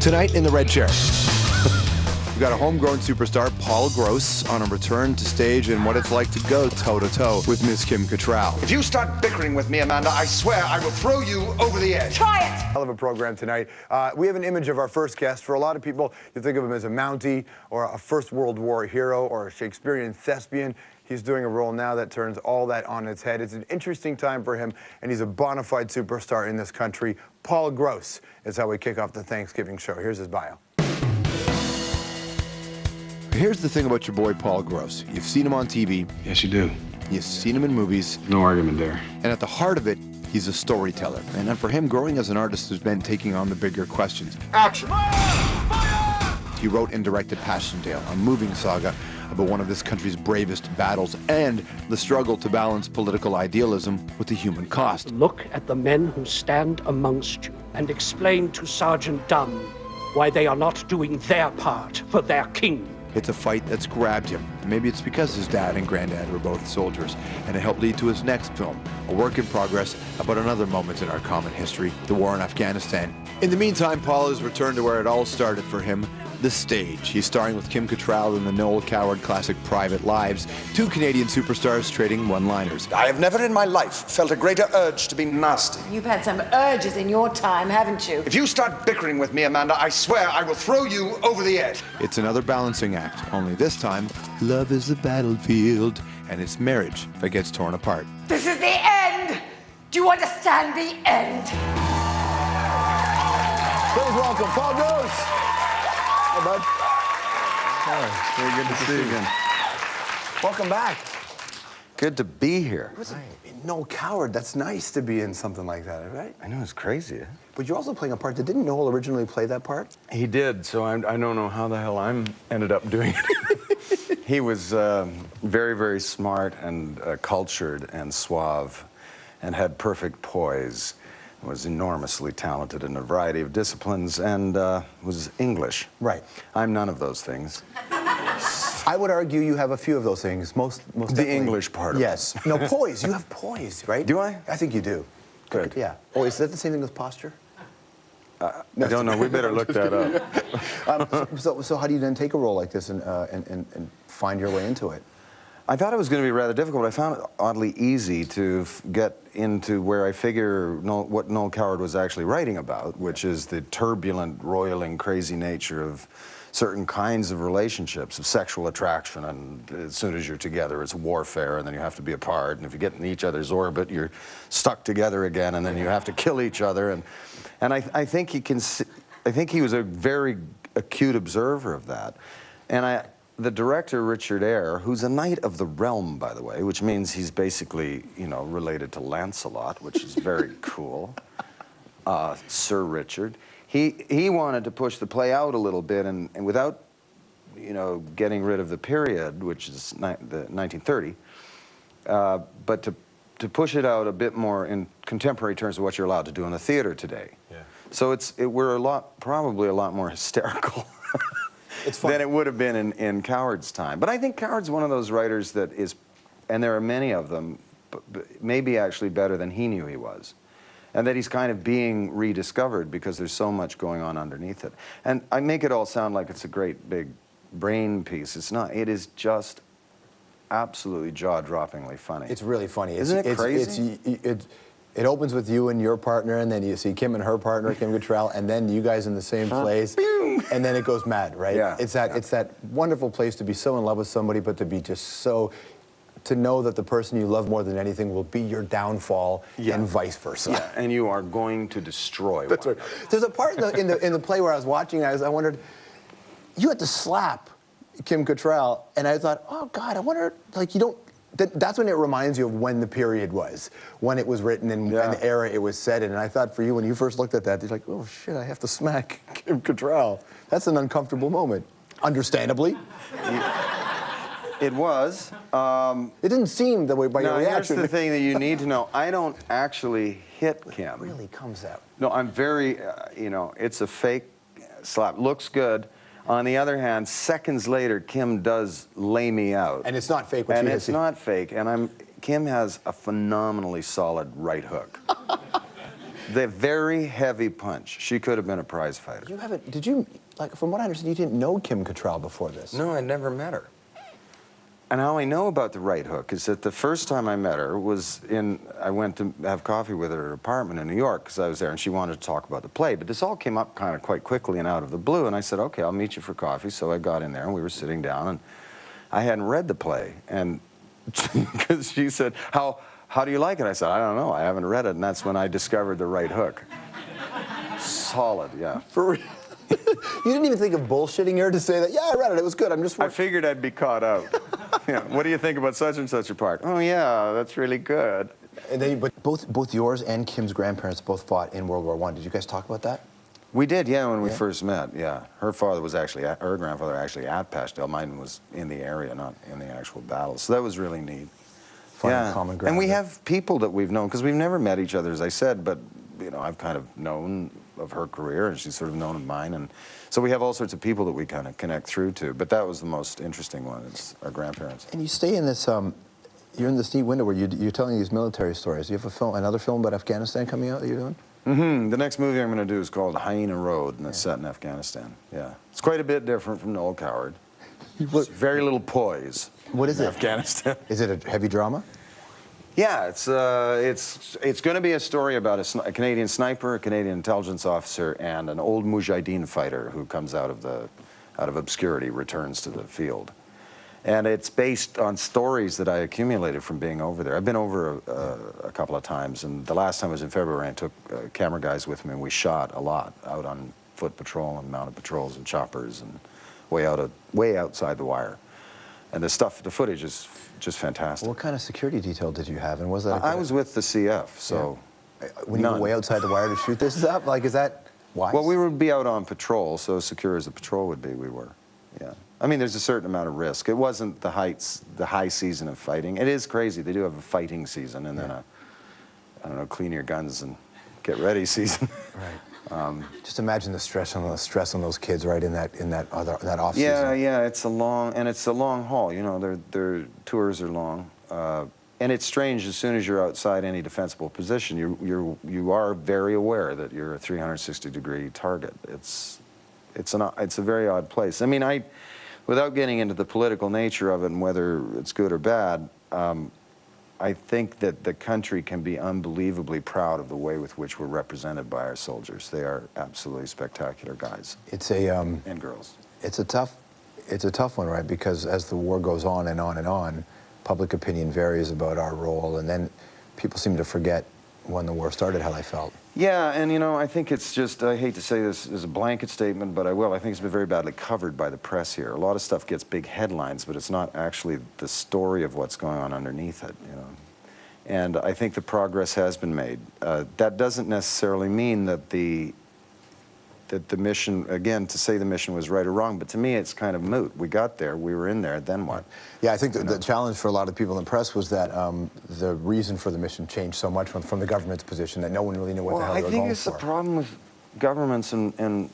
Tonight in the red chair, we've got a homegrown superstar, Paul Gross, on a return to stage and what it's like to go toe-to-toe with Miss Kim Cattrall. If you start bickering with me, Amanda, I swear I will throw you over the edge. Try it! Hell of a program tonight. We have an image of our first guest. For a lot of people, you think of him as a Mountie or a First World War hero or a Shakespearean thespian. He's doing a role now that turns all that on its head. It's an interesting time for him, and he's a bona fide superstar in this country. Paul Gross is how we kick off the Thanksgiving show. Here's his bio. Here's the thing about your boy, Paul Gross. You've seen him on TV. Yes, you do. You've seen him in movies. No argument there. And at the heart of it, he's a storyteller. And then for him, growing as an artist has been taking on the bigger questions. Action! He wrote and directed Passchendaele, a moving saga about one of this country's bravest battles and the struggle to balance political idealism with the human cost. Look at the men who stand amongst you and explain to Sergeant Dunn why they are not doing their part for their king. It's a fight that's grabbed him. Maybe it's because his dad and granddad were both soldiers, and it helped lead to his next film, a work in progress about another moment in our common history, the war in Afghanistan. In the meantime, Paul has returned to where it all started for him, the stage. He's starring with Kim Cattrall in the Noel Coward classic Private Lives, two Canadian superstars trading one-liners. I have never in my life felt a greater urge to be nasty. You've had some urges in your time, haven't you? If you start bickering with me, Amanda, I swear I will throw you over the edge. It's another balancing act, only this time, love is a battlefield, and it's marriage that gets torn apart. This is the end! Do you understand the end? Please welcome Paul Gross. Hey, bud. Hi, very good to see you again. Welcome back. Good to be here. No Coward, that's nice to be in something like that, right? I know, it's crazy. But you're also playing a part that didn't Noel originally play that part? He did, so I don't know how the hell I'm ended up doing it. He was very, very smart and cultured and suave and had perfect poise. Was enormously talented in a variety of disciplines and was English. Right. I'm none of those things. I would argue you have a few of those things, most The definitely. English part of Yes. No, poise. You have poise, right? Do I? I think you do. Good. Yeah. Oh, is that the same thing with posture? I don't know. We better look that up. So how do you then take a role like this and find your way into it? I thought it was going to be rather difficult, but I found it oddly easy to get into where I figure what Noel Coward was actually writing about, which is the turbulent, roiling, crazy nature of certain kinds of relationships, of sexual attraction, and as soon as you're together, it's warfare, and then you have to be apart, and if you get in each other's orbit, you're stuck together again, and then you have to kill each other, and I think he was a very acute observer of that, and the director, Richard Eyre, who's a Knight of the Realm, by the way, which means he's basically, related to Lancelot, which is very cool, Sir Richard. He wanted to push the play out a little bit, and without, getting rid of the period, which is the 1930, but to push it out a bit more in contemporary terms of what you're allowed to do in the theater today. Yeah. So we're probably a lot more hysterical. Than it would have been in Coward's time. But I think Coward's one of those writers that is, and there are many of them, maybe actually better than he knew he was. And that he's kind of being rediscovered because there's so much going on underneath it. And I make it all sound like it's a great big brain piece. It's not. It is just absolutely jaw-droppingly funny. It's really funny. Isn't it crazy? It opens with you and your partner, and then you see Kim and her partner, Kim Cattrall, and then you guys in the same place, and then it goes mad, right? Yeah. It's that wonderful place to be so in love with somebody, but to be just to know that the person you love more than anything will be your downfall, and vice versa. Yeah, and you are going to destroy That's one. right. There's a part in the play where I was watching, I wondered, you had to slap Kim Cattrall, and I thought, oh God, I wonder, that's when it reminds you of when the period was, when it was written and the era it was set in. And I thought for you, when you first looked at that, you're like, oh shit, I have to smack Kim Cattrall. That's an uncomfortable moment. Understandably. It was. It didn't seem that way by your reaction. Here's the thing that you need to know. I don't actually hit Kim. It really comes out. No, I'm very, it's a fake slap. Looks good. On the other hand, seconds later, Kim does lay me out. And it's not fake what And she it's not fake. And Kim has a phenomenally solid right hook. The very heavy punch. She could have been a prize fighter. You haven't, did you, like, from what I understand, you didn't know Kim Cattrall before this? No, I never met her. And all I know about the right hook is that the first time I met her was I went to have coffee with her at her apartment in New York because I was there and she wanted to talk about the play. But this all came up kind of quite quickly and out of the blue. And I said, okay, I'll meet you for coffee. So I got in there and we were sitting down and I hadn't read the play. And because she said, how do you like it? I said, I don't know, I haven't read it. And that's when I discovered the right hook. Solid, yeah. For real? You didn't even think of bullshitting her to say that, yeah, I read it, it was good, I'm just... I figured I'd be caught out. Yeah, what do you think about such and such a part? Oh, yeah, that's really good. And then, but both yours and Kim's grandparents both fought in World War I. Did you guys talk about that? We did, yeah, when we first met, yeah. Her father was actually, her grandfather actually at Pastel. Mine was in the area, not in the actual battle. So that was really neat. Finding common ground. And we have people that we've known, because we've never met each other, as I said, but, you know, I've kind of known of her career, and she's sort of known of mine, and so we have all sorts of people that we kind of connect through to, but that was the most interesting one, it's our grandparents. And you stay in this, you're in this neat window where you're telling these military stories. You have another film about Afghanistan coming out that you're doing? Mm-hmm. The next movie I'm going to do is called Hyena Road, and it's set in Afghanistan, yeah. It's quite a bit different from Noel Coward. It's very little poise. What is it? Afghanistan. Is it a heavy drama? Yeah, it's going to be a story about a Canadian sniper, a Canadian intelligence officer, and an old Mujahideen fighter who comes out of obscurity, returns to the field. And it's based on stories that I accumulated from being over there. I've been over a couple of times, and the last time was in February. I took camera guys with me, and we shot a lot out on foot patrol and mounted patrols and choppers and way outside the wire. And the footage is just fantastic. What kind of security detail did you have, and was that? I was with the CF, so. Yeah. When you were way outside the wire to shoot this up, like, is that wise? Well, we would be out on patrol, so as secure as the patrol would be, we were. Yeah. I mean, there's a certain amount of risk. It wasn't the high season of fighting. It is crazy. They do have a fighting season, and then I don't know, clean your guns and get ready season. Right. Just imagine the stress on those kids, right, in that off season. Yeah, it's a long haul. You know, their tours are long, and it's strange. As soon as you're outside any defensible position, you are very aware that you're a 360-degree target. It's a very odd place. I mean, without getting into the political nature of it and whether it's good or bad, I think that the country can be unbelievably proud of the way with which we're represented by our soldiers. They are absolutely spectacular guys. And girls. It's a tough one, right? Because as the war goes on and on and on, public opinion varies about our role, and then people seem to forget when the war started how they felt. Yeah, and you know, I think it's just, I hate to say this as a blanket statement, but I will. I think it's been very badly covered by the press here. A lot of stuff gets big headlines, but it's not actually the story of what's going on underneath it, you know. And I think the progress has been made. That doesn't necessarily mean that the mission, again, to say the mission was right or wrong, but to me it's kind of moot. We got there, we were in there, then what? Yeah, I think the challenge for a lot of people in the press was that the reason for the mission changed so much from the government's position that no one really knew what the hell they were going for. Well, I think it's the problem with governments and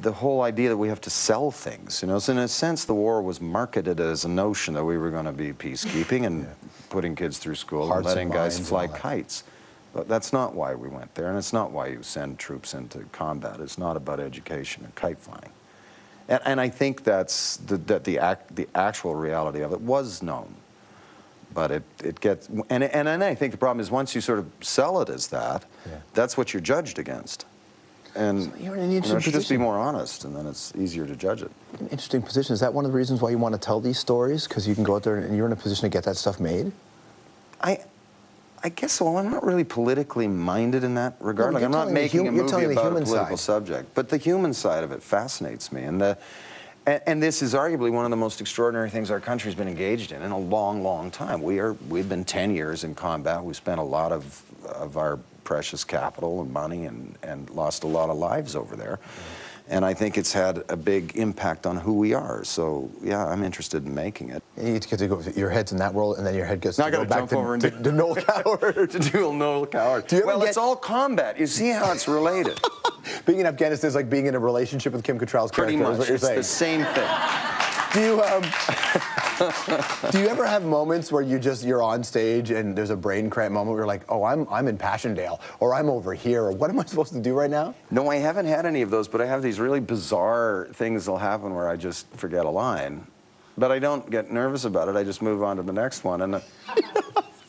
the whole idea that we have to sell things, you know. So in a sense, the war was marketed as a notion that we were going to be peacekeeping and putting kids through school and letting guys fly kites. But that's not why we went there, and it's not why you send troops into combat. It's not about education or kite flying. And I think that's the actual reality of it was known. But it gets, and I think the problem is once you sort of sell it as that, that's what you're judged against. And so you're in an interesting you should just be position. more honest, and then it's easier to judge it. An interesting position. Is that one of the reasons why you want to tell these stories? Because you can go out there and you're in a position to get that stuff made? I guess so. I'm not really politically minded in that regard. No, like, I'm not making a movie about a political side. subject. But the human side of it fascinates me. And this is arguably one of the most extraordinary things our country's been engaged in a long, long time. We've been 10 years in combat. We've spent a lot of our precious capital and money and lost a lot of lives over there. And I think it's had a big impact on who we are. So, yeah, I'm interested in making it. You get to go, your head's in that world, and then your head gets to go back to Noel Coward. To do Noel Coward. It's all combat. You see how it's related. Being in Afghanistan is like being in a relationship with Kim Cattrall's character, is what you're saying. It's the same thing. Do you ever have moments where you're on stage and there's a brain cramp moment where you're like, oh, I'm in Passchendaele, or I'm over here, or what am I supposed to do right now? No, I haven't had any of those, but I have these really bizarre things that'll happen where I just forget a line. But I don't get nervous about it. I just move on to the next one. And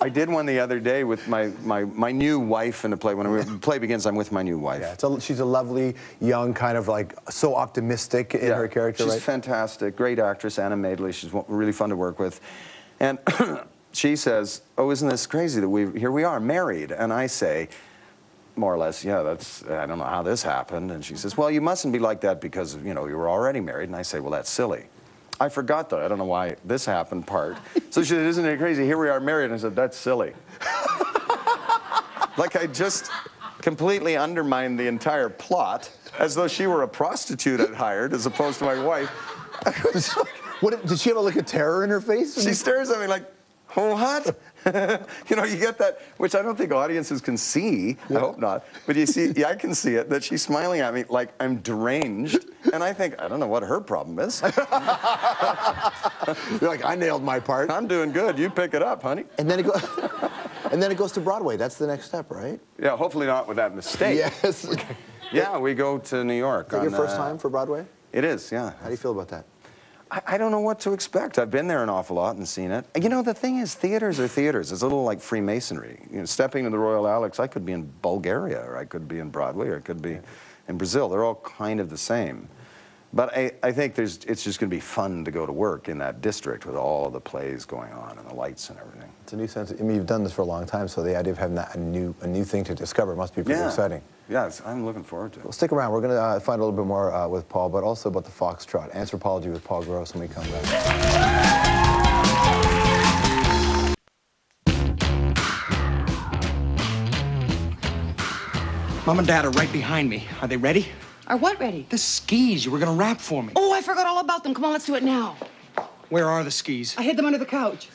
I did one the other day with my new wife in the play. When the play begins, I'm with my new wife. Yeah, she's a lovely, young, kind of like so optimistic in her character, she's right? fantastic, great actress, Anna Madeley. She's really fun to work with. And she says, oh, isn't this crazy that here we are, married? And I say, more or less, yeah, I don't know how this happened. And she says, well, you mustn't be like that because, you were already married. And I say, well, that's silly. I forgot, though. I don't know why this happened part. So she said, isn't it crazy? Here we are married. And I said, that's silly. Like I just completely undermined the entire plot as though she were a prostitute I'd hired as opposed to my wife. Did she have a look of terror in her face? She stares at me like, oh, what? You get that, which I don't think audiences can see. Yeah. I hope not. But you see, yeah, I can see it, that she's smiling at me like I'm deranged. And I think, I don't know what her problem is. You're like, I nailed my part. I'm doing good. You pick it up, honey. And then it goes to Broadway. That's the next step, right? Yeah, hopefully not with that mistake. Yes. Yeah, we go to New York. Is that your first time for Broadway? It is, yeah. How do you feel about that? I don't know what to expect. I've been there an awful lot and seen it. The thing is, theaters are theaters. It's a little like Freemasonry. Stepping to the Royal Alex, I could be in Bulgaria, or I could be in Broadway, or I could be in Brazil. They're all kind of the same. But I think it's just going to be fun to go to work in that district with all of the plays going on and the lights and everything. It's a new sense. You've done this for a long time, so the idea of having a new thing to discover must be pretty exciting. Yeah, I'm looking forward to it. Well, stick around. We're going to find a little bit more with Paul, but also about the Foxtrot. Anthropology with Paul Gross when we come back. Mom and Dad are right behind me. Are they ready? Are what ready? The skis. You were gonna wrap for me. Oh, I forgot all about them. Come on, let's do it now. Where are the skis? I hid them under the couch.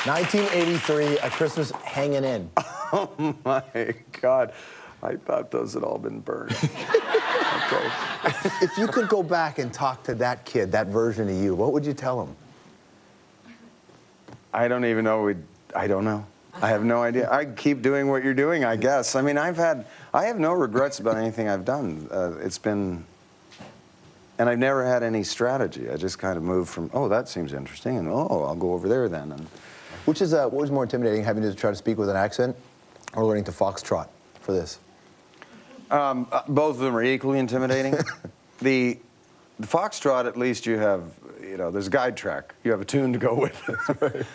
1983, A Christmas Hanging In. Oh my God. I thought those had all been burned. Okay. If you could go back and talk to that kid, that version of you, what would you tell him? I don't even know. I don't know. I have no idea. I keep doing what you're doing, I guess. I mean, I have no regrets about anything I've done. And I've never had any strategy. I just kind of moved from, oh, that seems interesting, and oh, I'll go over there then. And what was more intimidating, having to try to speak with an accent or learning to foxtrot for this? Both of them are equally intimidating. The foxtrot, at least you have, there's a guide track. You have a tune to go with it.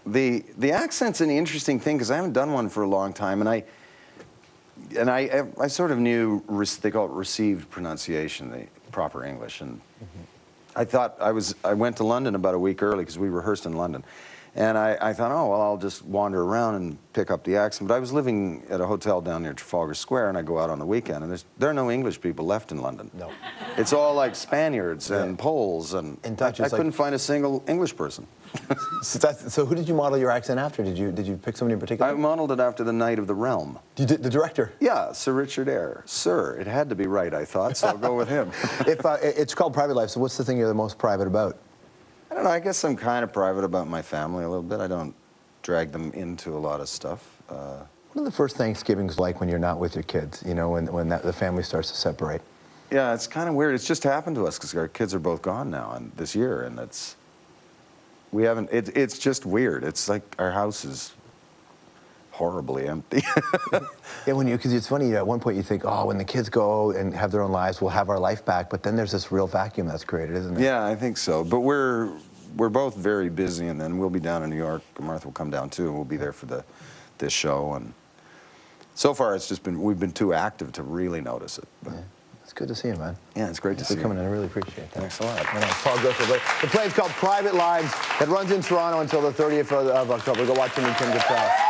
The accent's an interesting thing because I haven't done one for a long time, and I sort of knew, they call it received pronunciation, the proper English, and I thought I went to London about a week early because we rehearsed in London, and I thought, oh, well, I'll just wander around and pick up the accent. But I was living at a hotel down near Trafalgar Square, and I go out on the weekend, and there are no English people left in London. No. It's all like Spaniards and Poles, and I couldn't find a single English person. So who did you model your accent after? Did you pick somebody in particular? I modeled it after the Knight of the Realm. You did, the director? Yeah, Sir Richard Eyre. Sir, it had to be right, I thought, so I'll go with him. It's called Private Life, so what's the thing you're the most private about? I don't know, I guess I'm kind of private about my family a little bit. I don't drag them into a lot of stuff. What are the first Thanksgivings like when you're not with your kids, when the family starts to separate? Yeah, it's kind of weird. It's just happened to us because our kids are both gone now and this year, and it's just weird. It's like our house is horribly empty. Yeah, because it's funny, at one point you think, oh, when the kids go and have their own lives, we'll have our life back, but then there's this real vacuum that's created, isn't it? Yeah, I think so. But we're both very busy, and then we'll be down in New York. Martha will come down too, and we'll be there for this show. And so far, we've been too active to really notice it. But. Yeah. It's good to see you, man. Yeah, it's great to see you. Thanks for coming in. I really appreciate it. Thanks a lot. Paul Gross. The play is called Private Lives. It runs in Toronto until the 30th of October. Go watch him in Kim Cattrall.